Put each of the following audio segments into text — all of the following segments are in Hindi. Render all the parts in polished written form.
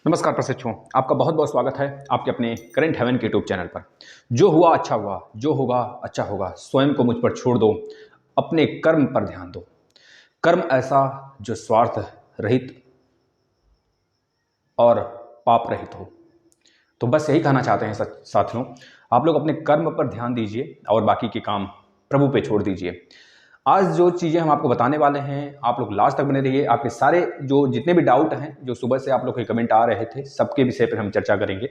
नमस्कार प्रशिक्षुओं, आपका बहुत बहुत स्वागत है आपके अपने करंट हेवन के यूट्यूब चैनल पर। जो हुआ अच्छा हुआ, जो होगा अच्छा होगा। स्वयं को मुझ पर छोड़ दो, अपने कर्म पर ध्यान दो। कर्म ऐसा जो स्वार्थ रहित और पाप रहित हो। तो बस यही कहना चाहते हैं साथियों, आप लोग अपने कर्म पर ध्यान दीजिए और बाकी के काम प्रभु पे छोड़ दीजिए। आज जो चीज़ें हम आपको बताने वाले हैं, आप लोग लास्ट तक बने रहिए। आपके सारे जो जितने भी डाउट हैं, जो सुबह से आप लोग के कमेंट आ रहे थे, सबके विषय पर हम चर्चा करेंगे।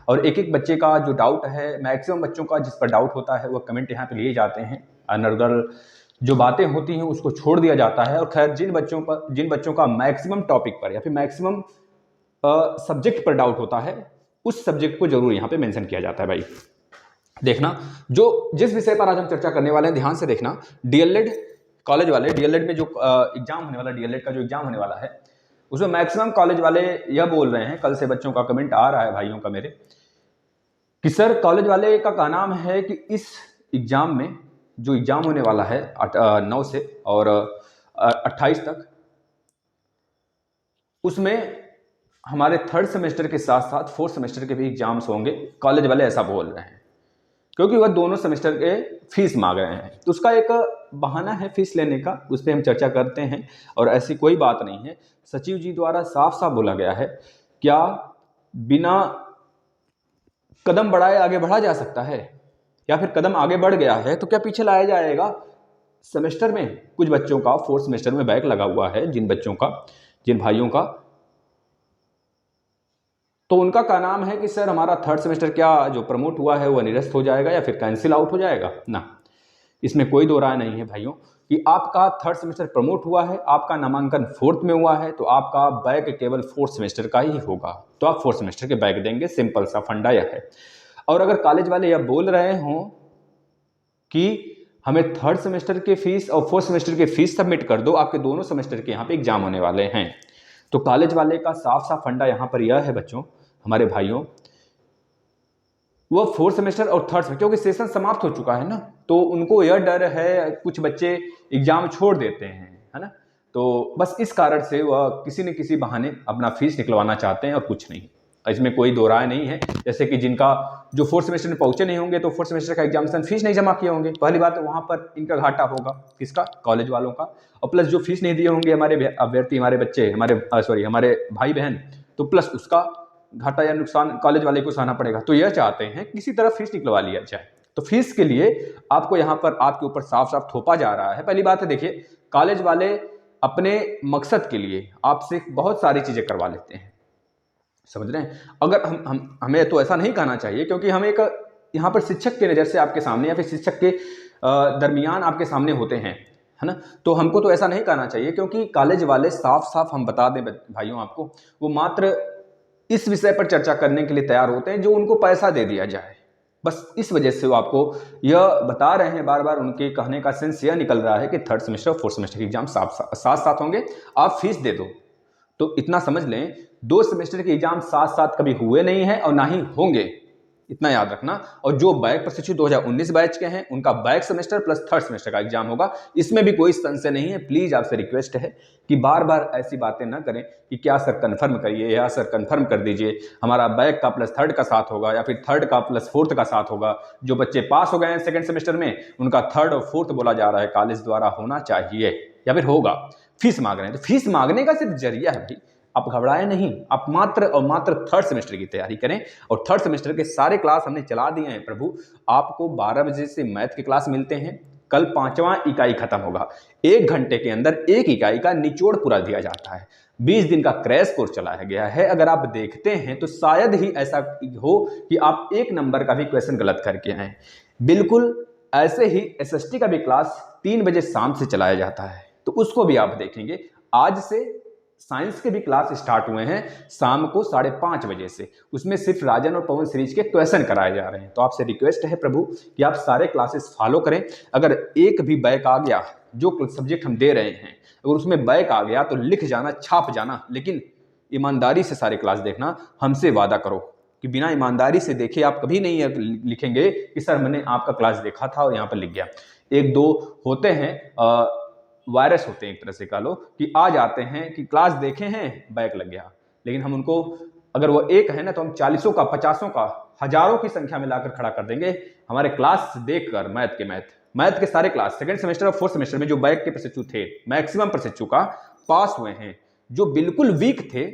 और एक एक बच्चे का जो डाउट है, मैक्सिमम बच्चों का जिस पर डाउट होता है, वो कमेंट यहाँ पे लिए जाते हैं। अनर्गल जो बातें होती हैं उसको छोड़ दिया जाता है। और खैर जिन बच्चों का मैक्सिमम टॉपिक पर या फिर मैक्सिमम सब्जेक्ट पर डाउट होता है, उस सब्जेक्ट को जरूर यहाँ पे मेंशन किया जाता है। भाई देखना, जो जिस विषय पर आज हम चर्चा करने वाले हैं, ध्यान से देखना। डीएलएड कॉलेज वाले, डीएलएड में जो एग्जाम होने वाला, डीएलएड का जो एग्जाम होने वाला है, उसमें मैक्सिमम कॉलेज वाले यह बोल रहे हैं, कल से बच्चों का कमेंट आ रहा है भाइयों का मेरे, कि सर कॉलेज वाले का कहना है कि इस एग्जाम में जो एग्जाम होने वाला है 9 से और 28 तक, उसमें हमारे थर्ड सेमेस्टर के साथ साथ फोर्थ सेमेस्टर के भी एग्जाम्स होंगे। कॉलेज वाले ऐसा बोल रहे हैं क्योंकि वह दोनों सेमेस्टर के फीस मांग रहे हैं। तो उसका एक बहाना है फीस लेने का, उस पर हम चर्चा करते हैं। और ऐसी कोई बात नहीं है, सचिव जी द्वारा साफ साफ बोला गया है, क्या बिना कदम बढ़ाए आगे बढ़ा जा सकता है? या फिर कदम आगे बढ़ गया है तो क्या पीछे लाया जाएगा? सेमेस्टर में कुछ बच्चों का फोर्थ सेमेस्टर में बैक लगा हुआ है, जिन भाइयों का, तो उनका क्या नाम है कि सर हमारा थर्ड सेमेस्टर क्या जो प्रमोट हुआ है वो निरस्त हो जाएगा या फिर कैंसिल आउट हो जाएगा ना। इसमें कोई दो राय नहीं है भाइयों कि आपका थर्ड सेमेस्टर प्रमोट हुआ है, आपका नामांकन फोर्थ में हुआ है, तो आपका बैक केवल फोर्थ सेमेस्टर का ही होगा। तो आप फोर्थ सेमेस्टर के बैक देंगे, सिंपल सा फंडा यह है। और अगर कॉलेज वाले यह बोल रहे हों कि हमें थर्ड सेमेस्टर के फीस और फोर्थ सेमेस्टर के फीस सबमिट कर दो, आपके दोनों सेमेस्टर के यहाँ पे एग्जाम होने वाले हैं, तो कॉलेज वाले का साफ साफ फंडा यहाँ पर यह है बच्चों, हमारे भाइयों, वो फोर्थ सेमेस्टर और थर्ड सेमेस्टर, क्योंकि सेशन समाप्त हो चुका है ना, तो उनको यह डर है, कुछ बच्चे एग्जाम छोड़ देते हैं, है ना। तो बस इस कारण से वह किसी न किसी बहाने अपना फीस निकलवाना चाहते हैं और कुछ नहीं। इसमें कोई दो राय नहीं है। जैसे कि जिनका जो फोर्थ सेमेस्टर में पहुंचे नहीं होंगे, तो फोर्थ सेमेस्टर का एग्जामिनेशन फीस नहीं जमा किए होंगे, पहली बात तो वहां पर इनका घाटा होगा, किसका? कॉलेज वालों का। और प्लस जो फीस नहीं दिए होंगे हमारे अभ्यर्थी, हमारे बच्चे, हमारे भाई बहन, तो प्लस उसका घाटा या नुकसान कॉलेज वाले को सहना पड़ेगा। तो यह चाहते हैं किसी तरह फीस निकलवा लिया जाए। तो फीस के लिए आपको यहाँ पर आपके ऊपर साफ साफ थोपा जा रहा है। पहली बात है, देखिए, कॉलेज वाले अपने मकसद के लिए आपसे बहुत सारी चीजें करवा लेते हैं, समझ रहे हैं। अगर हमें तो ऐसा नहीं कहना चाहिए, क्योंकि हम एक यहाँ पर शिक्षक की नज़र से आपके सामने या फिर शिक्षक के दरमियान आपके सामने होते हैं, है ना। तो हमको तो ऐसा नहीं कहना चाहिए, क्योंकि कॉलेज वाले साफ साफ हम बता दें भाइयों आपको, वो मात्र इस विषय पर चर्चा करने के लिए तैयार होते हैं जो उनको पैसा दे दिया जाए। बस इस वजह से वो आपको यह बता रहे हैं, बार बार उनके कहने का सेंस यह निकल रहा है कि थर्ड सेमेस्टर और फोर्थ सेमेस्टर के एग्जाम साथ साथ होंगे, आप फीस दे दो। तो इतना समझ लें, 2 सेमेस्टर के एग्जाम साथ साथ कभी हुए नहीं है और ना ही होंगे, इतना याद रखना। और जो बैक प्रशिक्षु 2019 बैच के हैं, उनका back semester plus third semester का एग्जाम होगा, इसमें भी कोई संशय नहीं है। प्लीज आपसे रिक्वेस्ट है कि बार बार ऐसी बातें ना करें कि क्या सर कंफर्म करिए या सर कंफर्म कर दीजिए, हमारा बैक का प्लस थर्ड का साथ होगा या फिर थर्ड का प्लस फोर्थ का साथ होगा। जो बच्चे पास हो गए हैं सेकेंड सेमेस्टर में, उनका थर्ड और फोर्थ बोला जा रहा है कॉलेज द्वारा होना चाहिए या फिर होगा। फीस मांग रहे हैं, तो फीस मांगने का सिर्फ जरिया है भाई, आप घबराए नहीं, आप मात्र और मात्र थर्ड सेमेस्टर की तैयारी करें। और थर्ड सेमेस्टर के सारे क्लास हमने चला दिए हैं प्रभु। आपको 12 बजे से मैथ के क्लास मिलते हैं, कल 5वां इकाई खत्म होगा, 1 घंटे के अंदर 1 इकाई का निचोड़ पूरा दिया जाता है। 20 दिन का क्रैश कोर्स चलाया गया है। अगर आप देखते हैं तो शायद ही ऐसा हो कि आप 1 नंबर का भी क्वेश्चन गलत करके आए। बिल्कुल ऐसे ही एसएसटी का भी क्लास 3 बजे शाम से चलाया जाता है, तो उसको भी आप देखेंगे। आज से साइंस के भी क्लास स्टार्ट हुए हैं शाम को 5:30 बजे से, उसमें सिर्फ राजन और पवन सीरीज के क्वेश्चन कराए जा रहे हैं। तो आपसे रिक्वेस्ट है प्रभु कि आप सारे क्लासेस फॉलो करें। अगर एक भी बैक आ गया, जो सब्जेक्ट हम दे रहे हैं अगर उसमें बैक आ गया तो लिख जाना, छाप जाना, लेकिन ईमानदारी से सारे क्लास देखना। हमसे वादा करो कि बिना ईमानदारी से देखे आप कभी नहीं लिखेंगे कि सर मैंने आपका क्लास देखा था और यहाँ पर लिख गया। 1-2 होते हैं, वायरस होते हैं एक तरह से कह लो, कि आ जाते हैं कि क्लास देखे हैं बैक लग गया, लेकिन हम उनको अगर वो एक है ना तो हम 40 का, 50 का, हजारों की संख्या में लाकर खड़ा कर देंगे। हमारे क्लास देखकर मैथ के सारे क्लास सेकंड सेमेस्टर और फोर्थ सेमेस्टर में जो बैक के प्रशिक्षु थे, मैक्सिमम प्रशिक्षु का पास हुए हैं। जो बिल्कुल वीक थे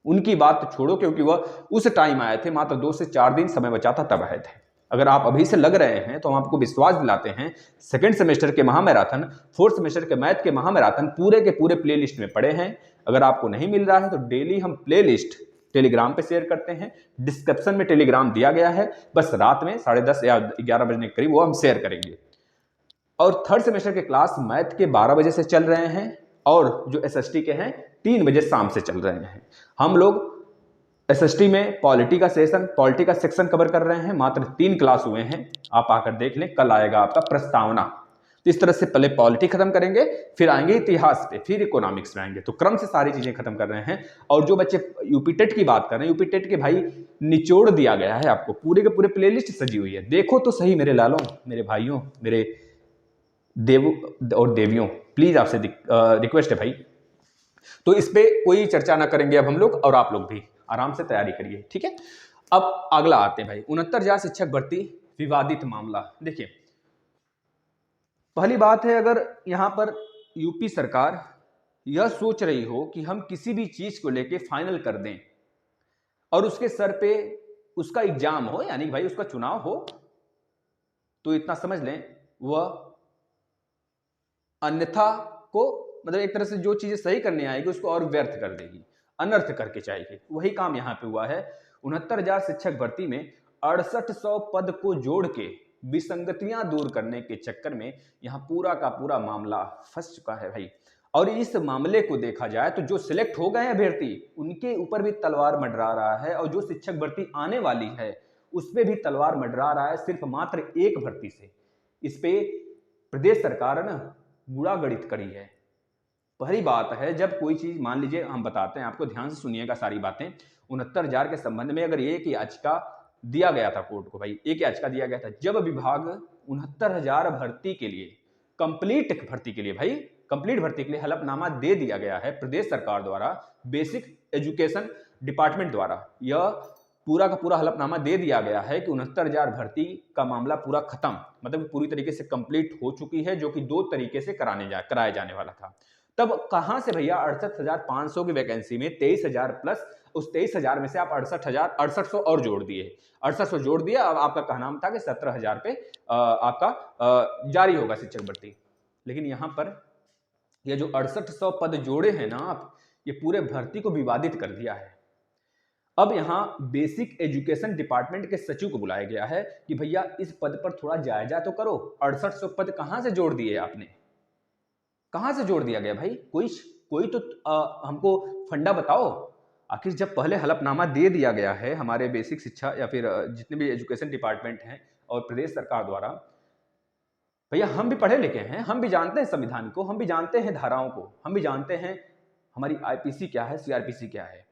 उनकी बात तो छोड़ो, क्योंकि वह उस टाइम आए थे, मात्र 2 से 4 दिन समय बचा था तब आए थे। अगर आप अभी से लग रहे हैं तो हम आपको विश्वास दिलाते हैं, सेकंड सेमेस्टर के महामैराथन, फोर्थ सेमेस्टर के मैथ के महामैराथन पूरे के पूरे प्ले लिस्ट में पड़े हैं। अगर आपको नहीं मिल रहा है तो डेली हम प्ले लिस्ट टेलीग्राम पे शेयर करते हैं, डिस्क्रिप्शन में टेलीग्राम दिया गया है, बस रात में 10:30 या 11 बजे के करीब वो हम शेयर करेंगे। और थर्ड सेमेस्टर के क्लास मैथ के 12 बजे से चल रहे हैं और जो एसएसटी के हैं 3 बजे शाम से चल रहे हैं। हम लोग एसएसटी में पॉलिटी का सेक्शन कवर कर रहे हैं, मात्र 3 क्लास हुए हैं, आप आकर देख लें। कल आएगा आपका प्रस्तावना। तो इस तरह से पहले पॉलिटी खत्म करेंगे, फिर आएंगे इतिहास पे, फिर इकोनॉमिक्स में आएंगे। तो क्रम से सारी चीजें खत्म कर रहे हैं। और जो बच्चे यूपी टेट की बात कर रहे हैं, यूपी टेट के भाई निचोड़ दिया गया है आपको, पूरे के पूरे प्लेलिस्ट सजी हुई है, देखो तो सही मेरे लालों, मेरे भाइयों, मेरे देव और देवियों, प्लीज आपसे रिक्वेस्ट है भाई। तो इस पे कोई चर्चा ना करेंगे अब हम लोग, और आप लोग भी आराम से तैयारी करिए, ठीक है। अब अगला आते हैं भाई, 69,000 शिक्षक भर्ती विवादित मामला। देखिए, पहली बात है, अगर यहां पर यूपी सरकार यह सोच रही हो कि हम किसी भी चीज को लेके फाइनल कर दें और उसके सर पे उसका एग्जाम हो, यानी भाई उसका चुनाव हो, तो इतना समझ लें वह अन्यथा को, मतलब एक तरह से जो चीजें सही करने आएगी उसको और व्यर्थ कर देगी, अनर्थ करके जाएगी। वही काम यहां पे हुआ है। 69,000 शिक्षक भर्ती में 6800 पद को जोड़ के विसंगतियां दूर करने के चक्कर में यहां पूरा का पूरा मामला फंस चुका है भाई। और इस मामले को देखा जाए तो जो सिलेक्ट हो गए अभ्यर्थी उनके ऊपर भी तलवार मंडरा रहा है, और जो शिक्षक भर्ती आने वाली है उस पर भी तलवार मंडरा रहा है, सिर्फ मात्र एक भर्ती से। इस पे प्रदेश सरकार ना बुरा गणित करी है। पहली बात है, जब कोई चीज, मान लीजिए हम बताते हैं आपको, ध्यान से सुनिएगा सारी बातें। 69,000 के संबंध में अगर एक याचिका दिया गया था कोर्ट को भाई, एक याचिका दिया गया था, जब विभाग 69,000 भर्ती के लिए, कंप्लीट भर्ती के लिए भाई, कंप्लीट भर्ती के लिए हलफनामा दे दिया गया है प्रदेश सरकार द्वारा, बेसिक एजुकेशन डिपार्टमेंट द्वारा, यह पूरा का पूरा हलफनामा दे दिया गया है कि 69,000 भर्ती का मामला पूरा खत्म, मतलब पूरी तरीके से कंप्लीट हो चुकी है, जो कि 2 तरीके से कराया जाने वाला था। तब कहां से भैया 68,500 की वैकेंसी में 23,000 प्लस, उस 23,000 में से आप 6800 और जोड़ दिए, 6800 जोड़ दिया। अब आपका कहना था कि 17,000 पे आपका जारी होगा शिक्षक भर्ती। लेकिन यहां पर ये जो 6800 पद जोड़े हैं ना आप, ये पूरे भर्ती को विवादित कर दिया है। अब यहां बेसिक एजुकेशन डिपार्टमेंट के सचिव को बुलाया गया है कि भैया इस पद पर थोड़ा जायजा तो करो, 6800 पद कहां से जोड़ दिए आपने, कहां से जोड़ दिया गया भाई, कोई तो हमको फंडा बताओ। आखिर जब पहले हलफनामा दे दिया गया है हमारे बेसिक शिक्षा या फिर जितने भी एजुकेशन डिपार्टमेंट हैं और प्रदेश सरकार द्वारा, भैया हम भी पढ़े लिखे हैं, हम भी जानते हैं संविधान को, हम भी जानते हैं धाराओं को, हम भी जानते हैं हमारी आईपीसी क्या है, सीआरपीसी क्या है,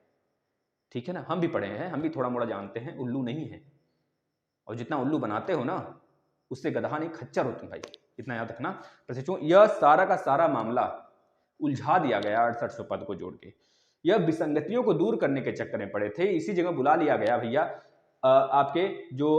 ठीक है ना, हम भी पढ़े हैं, हम भी थोड़ा मोड़ा जानते हैं, उल्लू नहीं है। और जितना उल्लू बनाते हो ना उससे गधा नहीं खच्चर हो तुम भाई, इतना याद रखना। प्रशिक्षुओं, यह सारा का सारा मामला उलझा दिया गया 6800 पद को जोड़ के, यह विसंगतियों को दूर करने के चक्कर में पड़े थे। इसी जगह बुला लिया गया भैया आपके जो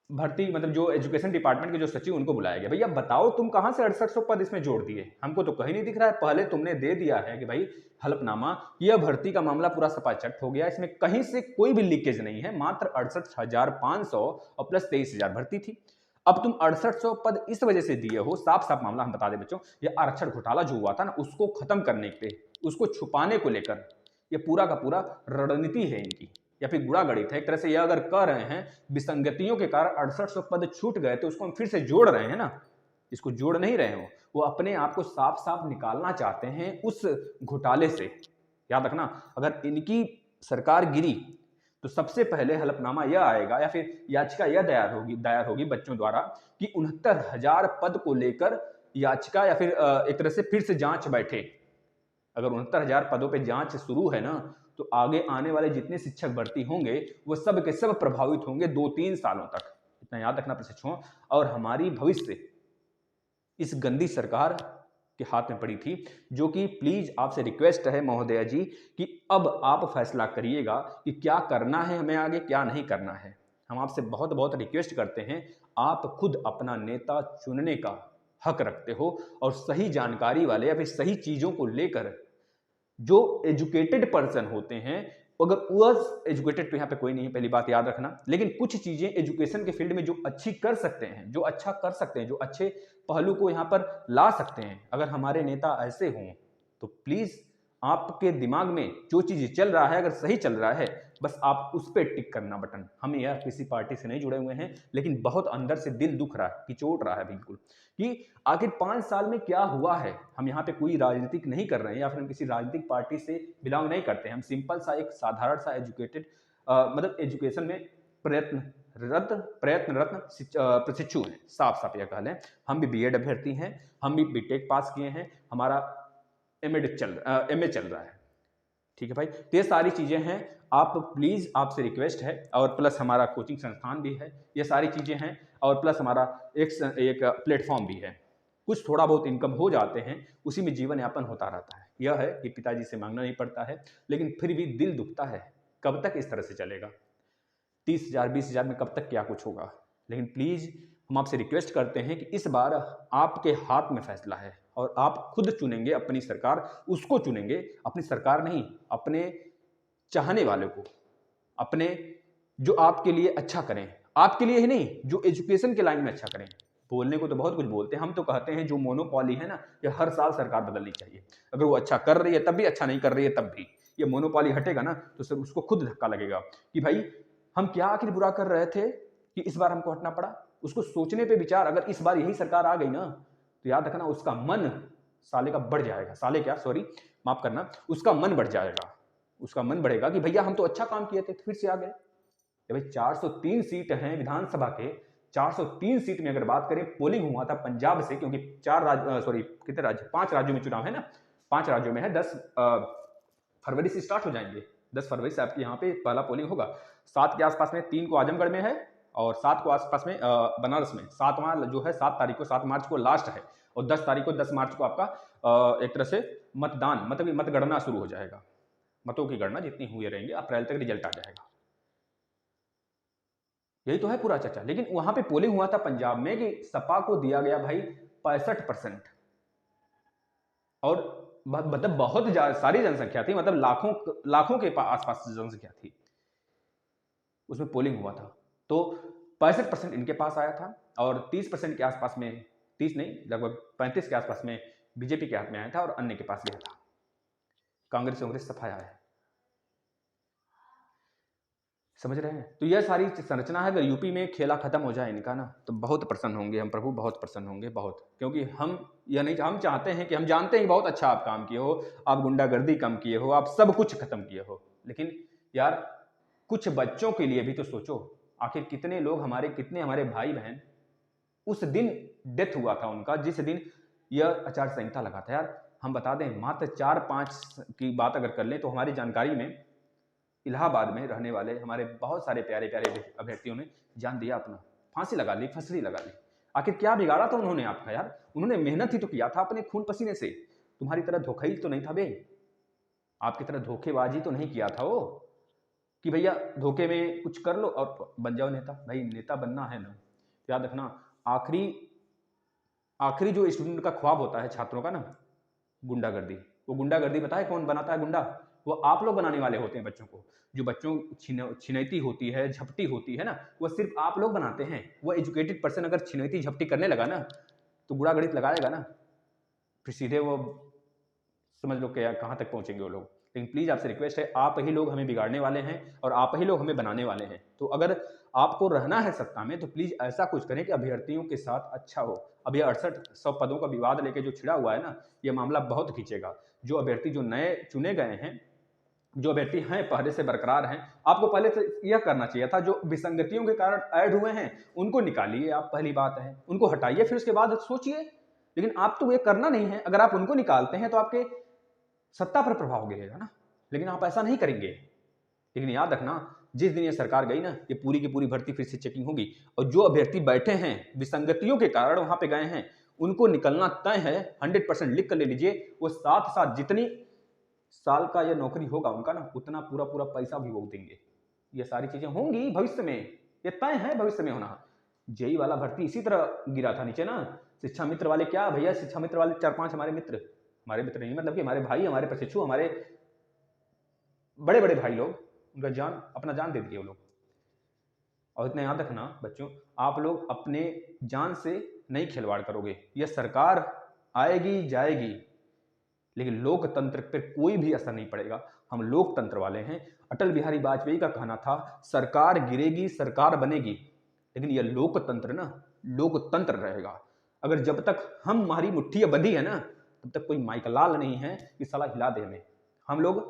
भर्ती, मतलब जो एजुकेशन डिपार्टमेंट के जो सचिव, उनको बुलाया गया। भैया बताओ तुम कहां से 6800 पद इसमें जोड़ दिए, हमको तो कहीं नहीं दिख रहा है। पहले तुमने दे दिया है कि भाई हलफनामा, यह भर्ती का मामला पूरा सपाचट हो गया, इसमें कहीं से कोई भी लीकेज नहीं है, मात्र 68,500 और प्लस 23,000 भर्ती थी। अब तुम 6800 पद इस वजह से दिए हो, साफ साफ मामला हम बता दें बच्चों, ये आरक्षण घोटाला जो हुआ था ना, उसको खत्म करने पे, उसको छुपाने को लेकर ये पूरा का पूरा रणनीति है इनकी, या फिर बुरा गणित है एक तरह से। यह अगर कह रहे हैं विसंगतियों के कारण 6800 पद छूट गए तो उसको हम फिर से जोड़ रहे हैं ना, इसको जोड़ नहीं रहे हो, वो अपने आप को साफ साफ निकालना चाहते हैं उस घोटाले से। याद रखना, अगर इनकी सरकार गिरी तो सबसे पहले हलफनामा यह आएगा या फिर याचिका यह दायर होगी बच्चों द्वारा कि 69,000 पद को लेकर याचिका या फिर एक तरह से फिर से जांच बैठे। अगर 69,000 पदों पे जांच शुरू है ना, तो आगे आने वाले जितने शिक्षक भर्ती होंगे वो सब के सब प्रभावित होंगे 2-3 सालों तक, इतना याद रखना प्रशिक्षुओं। और हमारी भविष्य इस गंदी सरकार के हाथ में पड़ी थी, जो कि प्लीज़ आपसे रिक्वेस्ट है महोदया जी कि अब आप फैसला करिएगा कि क्या करना है हमें आगे, क्या नहीं करना है। हम आपसे बहुत बहुत रिक्वेस्ट करते हैं, आप खुद अपना नेता चुनने का हक रखते हो और सही जानकारी वाले या फिर सही चीज़ों को लेकर जो एजुकेटेड पर्सन होते हैं, अगर वह एजुकेटेड तो यहाँ पे कोई नहीं है, पहली बात याद रखना, लेकिन कुछ चीजें एजुकेशन के फील्ड में जो अच्छी कर सकते हैं, जो अच्छा कर सकते हैं, जो अच्छे पहलू को यहाँ पर ला सकते हैं, अगर हमारे नेता ऐसे हों तो प्लीज आपके दिमाग में जो चीज चल रहा है, अगर सही चल रहा है, बस आप उस पर टिक करना बटन। हम यह किसी पार्टी से नहीं जुड़े हुए हैं, लेकिन बहुत अंदर से दिल दुख रहा है, पिचोट रहा है बिल्कुल, कि आखिर 5 साल में क्या हुआ है। हम यहाँ पे कोई राजनीतिक नहीं कर रहे हैं या फिर हम किसी राजनीतिक पार्टी से बिलोंग नहीं करते हैं। हम सिंपल सा एक साधारण सा एजुकेटेड मतलब एजुकेशन में प्रयत्नरत प्रशिक्षु हैं, साफ साफ यह कह लें। हम भी बीएड अभ्यर्थी हैं, हम भी बीटेक पास किए हैं, हमारा एमए चल रहा है, ठीक है भाई। तो ये सारी चीजें हैं, आप प्लीज, आपसे रिक्वेस्ट है, और प्लस हमारा कोचिंग संस्थान भी है, ये सारी चीजें हैं, और प्लस हमारा एक प्लेटफॉर्म भी है। कुछ थोड़ा बहुत इनकम हो जाते हैं, उसी में जीवन यापन होता रहता है। यह है कि पिताजी से मांगना नहीं पड़ता है, लेकिन फिर भी दिल दुखता है, कब तक इस तरह से चलेगा? 30,000 20,000 में कब तक क्या कुछ होगा? लेकिन प्लीज हम आपसे रिक्वेस्ट करते हैं कि इस बार आपके हाथ में फैसला है और आप खुद चुनेंगे अपनी सरकार, उसको चुनेंगे, अपनी सरकार नहीं, अपने चाहने वाले को, अपने जो आपके लिए अच्छा करें, आपके लिए ही नहीं, जो एजुकेशन के लाइन में अच्छा करें। बोलने को तो बहुत कुछ बोलते हैं, हम तो कहते हैं जो मोनोपॉली है ना, ये हर साल सरकार बदलनी चाहिए। अगर वो अच्छा कर रही है तब भी, अच्छा नहीं कर रही है तब भी, ये मोनोपॉली हटेगा ना तो सब उसको खुद धक्का लगेगा कि भाई हम क्या आखिर बुरा कर रहे थे कि इस बार हमको हटना पड़ा। उसको सोचने पे विचार, अगर इस बार यही सरकार आ गई ना तो याद रखना उसका मन साले का बढ़ जाएगा, साले क्या, सॉरी माफ करना, उसका मन बढ़ जाएगा, उसका मन बढ़ेगा कि भैया हम तो अच्छा काम किए थे, फिर से आ गए। भाई 403 सीट हैं विधानसभा के, 403 सीट में अगर बात करें, पोलिंग हुआ था पंजाब से, क्योंकि कितने राज्य, 5 राज्यों में चुनाव है ना, 5 राज्यों में है, 10 फरवरी से स्टार्ट हो जाएंगे, 10 फरवरी से आपके यहाँ पे पहला पोलिंग होगा। 7 के आसपास में, 3 को आजमगढ़ में है और 7 को आसपास में बनारस में। 7वां जो है 7 तारीख को, 7 मार्च को लास्ट है, और 10 तारीख को, 10 मार्च को आपका एक तरह से मतदान, मतलब मतगणना शुरू हो जाएगा। मतों की गणना जितनी हुई रहेंगे, अप्रैल तक रिजल्ट आ जाएगा। यही तो है पूरा चर्चा। लेकिन वहां पे पोलिंग हुआ था पंजाब में कि सपा को दिया गया भाई 65%, और मतलब बहुत सारी जनसंख्या थी, मतलब लाखों के आसपास जनसंख्या थी, उसमें पोलिंग हुआ था। तो 65% इनके पास आया था, और 30% के आसपास में, 30 नहीं लगभग 35 के आसपास में बीजेपी के हाथ में आया था, और अन्य के पास गया था। कांग्रेस सफाया है, समझ रहे हैं? तो यह सारी संरचना है। अगर यूपी में खेला खत्म हो जाए इनका ना, तो बहुत प्रसन्न होंगे हम प्रभु, बहुत प्रसन्न होंगे, बहुत। क्योंकि हम यह नहीं, हम चाहते हैं कि, हम जानते हैं बहुत अच्छा आप काम किए हो, आप गुंडागर्दी कम किए हो, आप सब कुछ खत्म किए हो, लेकिन यार कुछ बच्चों के लिए भी तो सोचो। आखिर कितने लोग हमारे, कितने हमारे भाई बहन उस दिन डेथ हुआ था उनका, जिस दिन यह आचार संहिता लगा था। यार हम बता दें, मात्र 4-5 की बात अगर कर लें तो हमारी जानकारी में इलाहाबाद में रहने वाले हमारे बहुत सारे प्यारे प्यारे अभ्यर्थियों ने जान दिया अपना, फांसी लगा ली, फंसरी लगा ली। आखिर क्या बिगाड़ा था उन्होंने आपका? यार उन्होंने मेहनत ही तो किया था अपने खून पसीने से, तुम्हारी तरह धोखाई तो नहीं था बे, आपकी तरह धोखेबाजी तो नहीं किया था वो कि भैया धोखे में कुछ कर लो और बन जाओ नेता। भाई नेता बनना है ना, याद रखना, आखिरी आखिरी जो स्टूडेंट का ख्वाब होता है छात्रों का ना, गुंडागर्दी। वो गुंडागर्दी पता है कौन बनाता है गुंडा? वो आप लोग बनाने वाले होते हैं बच्चों को। जो बच्चों छिनैती होती है, झपटी होती है ना, वो सिर्फ आप लोग बनाते हैं। वो एजुकेटेड पर्सन अगर छिनैती झपटी करने लगा ना, तो गुड़ा गणित लगाएगा ना, फिर सीधे वो समझ लो क्या कहाँ तक पहुंचेंगे वो लोग। लेकिन प्लीज आपसे रिक्वेस्ट है, आप ही लोग हमें बिगाड़ने वाले हैं और आप ही लोग हमें बनाने वाले हैं। तो अगर आपको रहना है सत्ता में, तो प्लीज ऐसा कुछ करें कि अभ्यर्थियों के साथ अच्छा हो। अब ये 6800 पदों का विवाद लेके जो छिड़ा हुआ है ना, ये मामला बहुत खींचेगा। जो अभ्यर्थी जो नए चुने गए हैं, जो अभ्यर्थी हैं पहले से बरकरार हैं, आपको पहले से यह करना चाहिए था। जो विसंगतियों के कारण ऐड हुए हैं उनको निकालिए आप, पहली बात है, उनको हटाइए, फिर उसके बाद सोचिए। लेकिन आप तो ये करना नहीं है। अगर आप उनको निकालते हैं तो आपके सत्ता पर प्रभाव गिरेगा ना, लेकिन आप ऐसा नहीं करेंगे। लेकिन याद रखना, जिस दिन ये सरकार गई ना, ये पूरी की पूरी भर्ती फिर से चेकिंग होगी, और जो अभ्यर्थी बैठे हैं विसंगतियों के कारण वहां पे गए हैं, उनको निकलना तय है, 100% लिख कर ले लीजिए। वो साथ साथ जितनी साल का ये नौकरी होगा उनका ना, उतना पूरा पूरा पैसा भी वो देंगे। ये सारी चीजें होंगी भविष्य में, ये तय है भविष्य में होना। जेई वाला भर्ती इसी तरह गिरा था नीचे ना। शिक्षा मित्र वाले क्या भैया, शिक्षा मित्र वाले 4-5 हमारे मित्र नहीं, मतलब कि हमारे भाई, हमारे प्रशिक्षु, हमारे बड़े बड़े भाई लोग, उनका जान, अपना जान दे दिए वो लोग। और इतना याद रखना बच्चों, आप लोग अपने जान से नहीं खिलवाड़ करोगे। यह सरकार आएगी जाएगी, लेकिन लोकतंत्र पर कोई भी असर नहीं पड़ेगा। हम लोकतंत्र वाले हैं। अटल बिहारी वाजपेयी का कहना था, सरकार गिरेगी सरकार बनेगी, लेकिन यह लोकतंत्र ना लोकतंत्र रहेगा। अगर जब तक हमारी मुट्ठी बंधी है ना, तब तक कोई माइकलाल नहीं है कि साला हिला दे हमें। हम लोग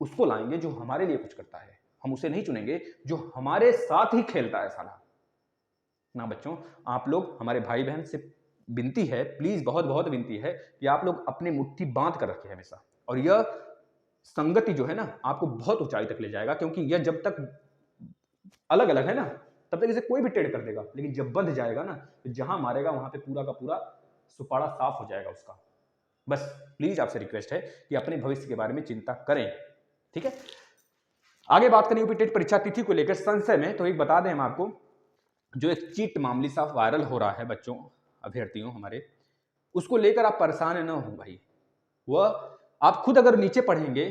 उसको लाएंगे जो हमारे लिए कुछ करता है, हम उसे नहीं चुनेंगे जो हमारे साथ ही खेलता है साला ना। बच्चों, आप लोग, हमारे भाई बहन से विनती है, प्लीज बहुत बहुत विनती है कि आप लोग अपनी मुट्ठी बांध कर रखें हमेशा। और यह संगति जो है ना, आपको बहुत ऊंचाई तक ले जाएगा, क्योंकि यह जब तक अलग अलग है ना, तब तक इसे कोई भी टेढ़ कर देगा, लेकिन जब बंध जाएगा ना, तो जहां मारेगा वहां पे पूरा का पूरा सुपाड़ा साफ हो जाएगा उसका। बस प्लीज आपसे रिक्वेस्ट है कि अपने भविष्य के बारे में चिंता करें, ठीक है। आगे बात करें यूपी टेट परीक्षा तिथि को लेकर संशय में, तो एक बता दें हम आपको, जो एक चीट मामले सा वायरल हो रहा है बच्चों, अभ्यर्थियों हमारे, उसको लेकर आप परेशान न हो भाई। वह आप खुद अगर नीचे पढ़ेंगे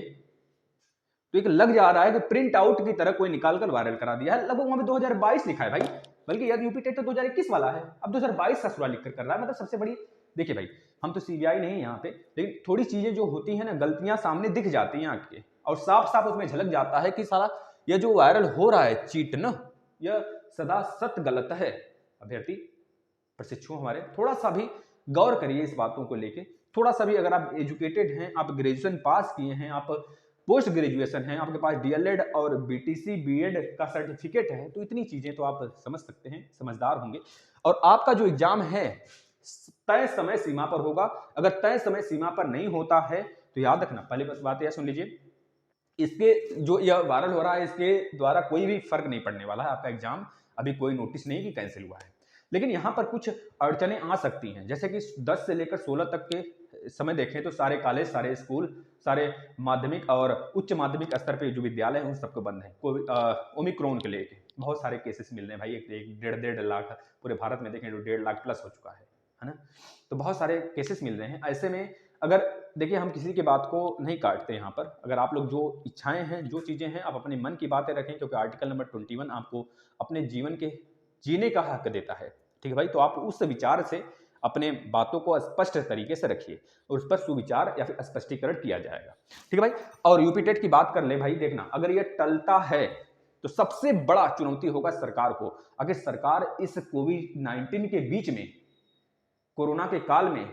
तो एक लग जा रहा है कि प्रिंट आउट की तरह कोई निकाल कर वायरल करा दिया है। लगभग वहां पे 2022 लिखा है भाई, बल्कि यदि यूपी टेट तो 2021 वाला है, अब 2022 का सूरा लिख कर रहा है। मतलब सबसे बड़ी, देखिए भाई, हम तो सीबीआई नहीं है यहाँ पे, लेकिन थोड़ी चीजें जो होती है ना, गलतियां सामने दिख जाती हैं आके, और साफ साफ उसमें झलक जाता है कि साला यह जो वायरल हो रहा है चीट ना, यह सदा सत गलत है। अभ्यर्थी प्रशिक्षु हमारे, थोड़ा सा भी गौर करिए इस बातों को लेके। थोड़ा सा भी, अगर आप एजुकेटेड हैं, आप ग्रेजुएशन पास किए हैं, आप पोस्ट ग्रेजुएशन हैं, आपके पास डीएलएड और बीटीसी बीएड का सर्टिफिकेट है, तो इतनी चीजें तो आप समझ सकते हैं, समझदार होंगे। और आपका जो एग्जाम है तय समय सीमा पर होगा। अगर तय समय सीमा पर नहीं होता है तो याद रखना, पहले बस बात यह सुन लीजिए, इसके जो यह वायरल हो रहा है, इसके द्वारा कोई भी फर्क नहीं पड़ने वाला है। आपका एग्जाम अभी कोई नोटिस नहीं कि कैंसिल हुआ है, लेकिन यहाँ पर कुछ अड़चने आ सकती हैं। जैसे कि 10 से लेकर 16 तक के समय देखें तो सारे कॉलेज, सारे स्कूल, सारे माध्यमिक और उच्च माध्यमिक स्तर पे जो विद्यालय हैं उन सबको बंद है। ओमिक्रॉन के लेके बहुत सारे केसेस मिल रहे हैं भाई, एक 1.5 लाख पूरे भारत में देखें तो 1.5 लाख प्लस हो चुका है ना। तो बहुत सारे केसेस मिल रहे हैं। ऐसे में अगर देखिए, हम किसी की बात को नहीं काटते यहाँ पर। अगर आप लोग जो इच्छाएं हैं, जो चीजें हैं, आप अपने मन की बातें रखें, क्योंकि आर्टिकल नंबर 21 आपको अपने जीवन के जीने का हक देता है, ठीक है भाई। तो आप उस विचार से अपने बातों को स्पष्ट तरीके से रखिए और उस पर सुविचार या फिर स्पष्टीकरण किया जाएगा, ठीक है भाई। और यूपी टेट की बात कर ले भाई, देखना, अगर यह टलता है तो सबसे बड़ा चुनौती होगा सरकार को। अगर सरकार इस कोविड-19 के बीच में, कोरोना के काल में,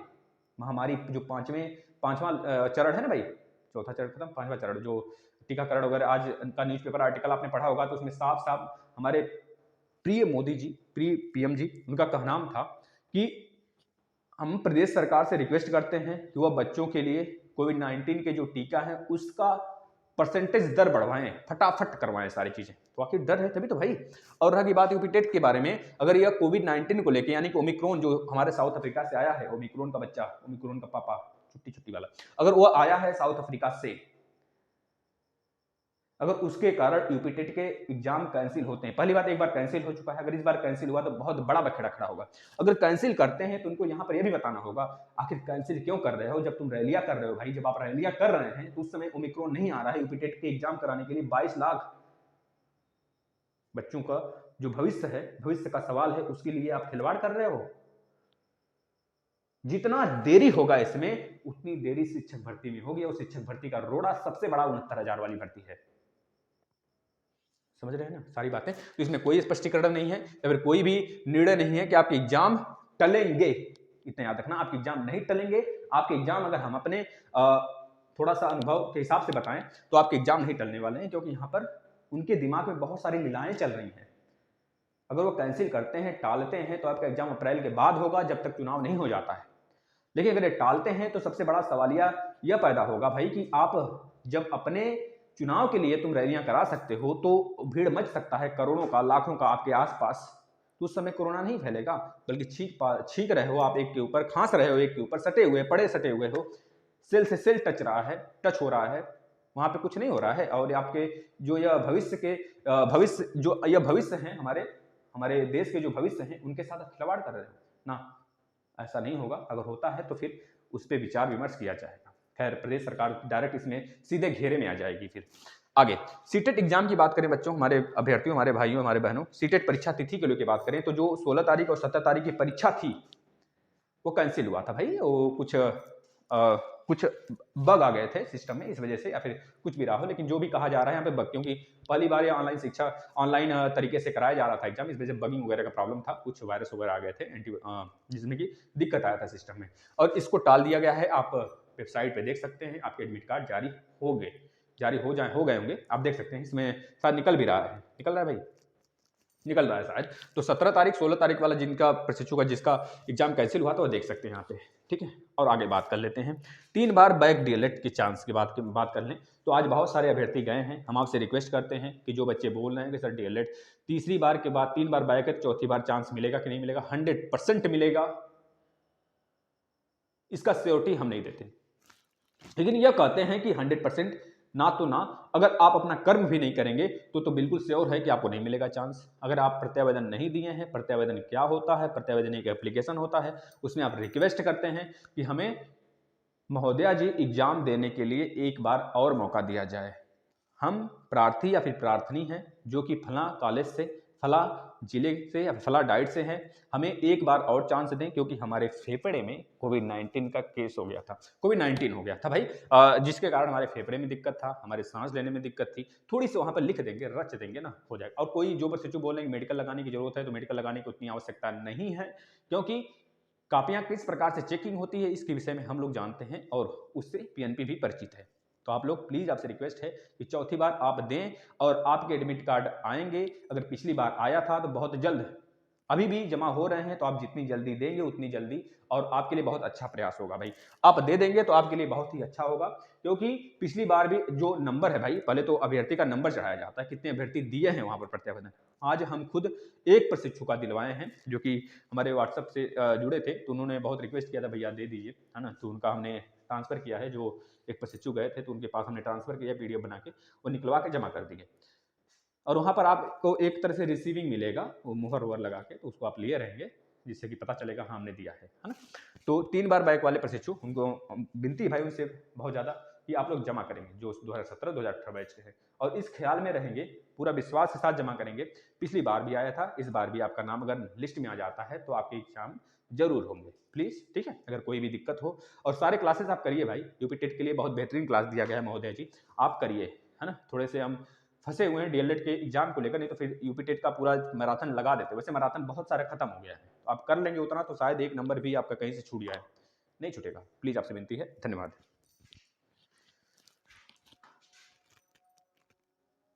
महामारी जो पांचवा चरण है ना भाई, चौथा चरण खत्म, पांचवा चरण जो टीकाकरण वगैरह, आज का न्यूज़पेपर आर्टिकल आपने पढ़ा होगा, तो उसमें साफ साफ हमारे प्रिय मोदी जी, प्रिय पीएम जी, उनका कहना था कि हम प्रदेश सरकार से रिक्वेस्ट करते हैं कि वह बच्चों के लिए कोविड-19 के जो टीका है उसका परसेंटेज दर बढ़वाएं, फटाफट करवाएं सारी चीजें। तो आखिर डर है तभी तो भाई। और रहा की बात यूपी टेट के बारे में, अगर यह कोविड-19 को लेकर, यानी कि ओमिक्रॉन जो हमारे साउथ अफ्रीका से आया है, ओमिक्रॉन का बच्चा, ओमिक्रॉन का पापा, छुट्टी वाला, अगर वो आया है साउथ अफ्रीका से, अगर उसके कारण यूपी टेट के एग्जाम कैंसिल होते हैं, पहली बात एक बार कैंसिल हो चुका है, अगर इस बार कैंसिल हुआ तो बहुत बड़ा बखेड़ा खड़ा होगा। अगर कैंसिल करते हैं तो उनको यहाँ पर यह भी बताना होगा आखिर कैंसिल क्यों कर रहे हो। जब तुम रैलियां कर रहे हो भाई, जब आप रैलियां कर रहे हैं तो उस समय ओमिक्रॉन नहीं आ रहा है। यूपी टेट के एग्जाम कराने के लिए 22 लाख बच्चों का जो भविष्य है, भविष्य का सवाल है, उसके लिए आप खिलवाड़ कर रहे हो। जितना देरी होगा इसमें, उतनी देरी शिक्षक भर्ती में होगी, और शिक्षक भर्ती का रोड़ा सबसे बड़ा 69,000 वाली भर्ती है। समझ रहे हैं ना सारी बातें। तो इसमें कोई स्पष्टीकरण नहीं है या फिर कोई भी निर्णय नहीं है कि आपके एग्जाम टलेंगे। इतना याद रखना, आपके एग्जाम नहीं टलेंगे। आपके एग्जाम, अगर हम अपने थोड़ा सा अनुभव के हिसाब से बताएं तो आपके एग्जाम नहीं टलने वाले हैं, क्योंकि यहाँ पर उनके दिमाग में बहुत सारी लीलाएं चल रही हैं। अगर वो कैंसिल करते हैं, टालते हैं, तो आपका एग्जाम अप्रैल के बाद होगा, जब तक चुनाव नहीं हो जाता है। लेकिन अगर ये टालते हैं तो सबसे बड़ा सवालिया यह पैदा होगा भाई कि आप जब अपने चुनाव के लिए तुम रैलियां करा सकते हो तो भीड़ मच सकता है, करोड़ों का, लाखों का आपके आसपास, तो उस समय कोरोना नहीं फैलेगा, बल्कि छींक रहे हो आप एक के ऊपर, खांस रहे हो एक के ऊपर, सटे हुए पड़े सटे हुए हो, सेल से सेल टच हो रहा है, वहां पे कुछ नहीं हो रहा है। और आपके जो यह भविष्य जो यह भविष्य हैं, हमारे देश के जो भविष्य हैं, उनके साथ खिलवाड़ कर रहे हो ना। ऐसा नहीं होगा, अगर होता है तो फिर उस पर विचार विमर्श किया जाएगा। खैर, प्रदेश सरकार डायरेक्ट इसमें सीधे घेरे में आ जाएगी। फिर आगे सीटेट एग्जाम की बात करें बच्चों, हमारे अभ्यर्थियों, हमारे भाइयों, हमारे बहनों, सीटेट परीक्षा तिथि के लिए बात करें तो जो 16 तारीख और 17 तारीख की परीक्षा थी वो कैंसिल हुआ था भाई। वो कुछ बग आ गए थे सिस्टम में, इस वजह से, या फिर कुछ भी रहा हो, लेकिन जो भी कहा जा रहा है यहाँ पे बग, क्योंकि पहली बार ये ऑनलाइन तरीके से कराया जा रहा था एग्जाम, इस वजह से बगिंग वगैरह का प्रॉब्लम था, कुछ वायरस वगैरह आ गए थे जिसमें कि दिक्कत आया था सिस्टम में, और इसको टाल दिया गया है। आप वेबसाइट पे देख सकते हैं, आपके एडमिट कार्ड जारी हो गए होंगे, आप देख सकते हैं, इसमें शायद निकल भी रहा है, निकल रहा है भाई, निकल रहा है शायद। तो 17 तारीख 16 तारीख वाला जिनका प्रशिक्षु का जिसका एग्जाम कैंसिल हुआ, तो वो देख सकते हैं यहाँ पे, ठीक है। और आगे बात कर लेते हैं 3 बार बैक डीएलएड की चांस की बात कर लें तो आज बहुत सारे अभ्यर्थी गए हैं। हम आपसे रिक्वेस्ट करते हैं कि जो बच्चे बोल रहे हैं कि सर डीएलएड तीसरी बार के बाद 3 बार बैक है, चौथी बार चांस मिलेगा कि नहीं मिलेगा, 100% मिलेगा, इसका श्योरिटी हम नहीं देते, लेकिन यह कहते हैं कि 100% ना तो ना, अगर आप अपना कर्म भी नहीं करेंगे तो बिल्कुल श्योर है कि आपको नहीं मिलेगा चांस। अगर आप प्रत्यावेदन नहीं दिए हैं, प्रत्यावेदन क्या होता है, प्रत्यावेदन एक एप्लीकेशन होता है, उसमें आप रिक्वेस्ट करते हैं कि हमें महोदया जी एग्जाम देने के लिए एक बार और मौका दिया जाए, हम प्रार्थी या फिर प्रार्थनी हैं जो कि फला कॉलेज से, फला जिले से या फला डाइट से हैं, हमें एक बार और चांस दें, क्योंकि हमारे फेफड़े में कोविड-19 का केस हो गया था, कोविड-19 हो गया था भाई, जिसके कारण हमारे फेफड़े में दिक्कत था, हमारे सांस लेने में दिक्कत थी, थोड़ी सी वहाँ पर लिख देंगे, रच देंगे ना, हो जाएगा। और कोई जो बच्चे बोल रहे हैं मेडिकल लगाने की जरूरत है, तो मेडिकल लगाने की उतनी आवश्यकता नहीं है, क्योंकि कापियां किस प्रकार से चेकिंग होती है इसके विषय में हम लोग जानते हैं, और उससे पीएनपी भी परिचित है। तो आप लोग प्लीज, आपसे रिक्वेस्ट है कि चौथी बार आप दें, और आपके एडमिट कार्ड आएंगे। अगर पिछली बार आया था तो बहुत जल्द, अभी भी जमा हो रहे हैं, तो आप जितनी जल्दी देंगे उतनी जल्दी, और आपके लिए बहुत अच्छा प्रयास होगा भाई। आप दे देंगे तो आपके लिए बहुत ही अच्छा होगा, क्योंकि पिछली बार भी जो नंबर है भाई, पहले तो अभ्यर्थी का नंबर चढ़ाया जाता है, कितने अभ्यर्थी दिए हैं वहां पर प्रत्यावेदन। आज हम खुद एक प्रशिक्षु का दिलवाए हैं, जो कि हमारे व्हाट्सएप से जुड़े थे, तो उन्होंने बहुत रिक्वेस्ट किया था भैया दे दीजिए, है ना, तो उनका हमने ट्रांसफर किया है। जो एक प्रशिक्षु गए थे तो उनके पास हमने ट्रांसफर किया, पीडीएफ बना के वो निकलवा के जमा कर दिए, और वहां पर आपको एक तरह से रिसीविंग मिलेगा, वो मुहर वुहर लगा के, तो उसको आप लिए रहेंगे, जिससे कि पता चलेगा हाँ हमने दिया है ना। तो 3 बार बैक वाले प्रशिक्षु, उनको विनती भाई उनसे बहुत ज्यादा कि आप लोग जमा करेंगे, जो 2017-2018 बैच के हैं, और इस ख्याल में रहेंगे, पूरा विश्वास के साथ जमा करेंगे। पिछली बार भी आया था, इस बार भी आपका नाम अगर लिस्ट में आ जाता है तो आपके एग्जाम जरूर होंगे, प्लीज, ठीक है। अगर कोई भी दिक्कत हो, और सारे क्लासेस आप करिए भाई, यूपी टेट के लिए बहुत बेहतरीन क्लास दिया गया है महोदय जी, आप करिए, है ना। थोड़े से हम फंसे हुए हैं डीएलएड के एग्जाम को लेकर, नहीं तो फिर यूपी टेट का पूरा मैराथन लगा देते, वैसे मैराथन बहुत सारा खत्म हो गया है, तो आप कर लेंगे उतना, तो शायद एक नंबर भी आपका कहीं से छूट जाए, नहीं छूटेगा। प्लीज आपसे विनती है, धन्यवाद।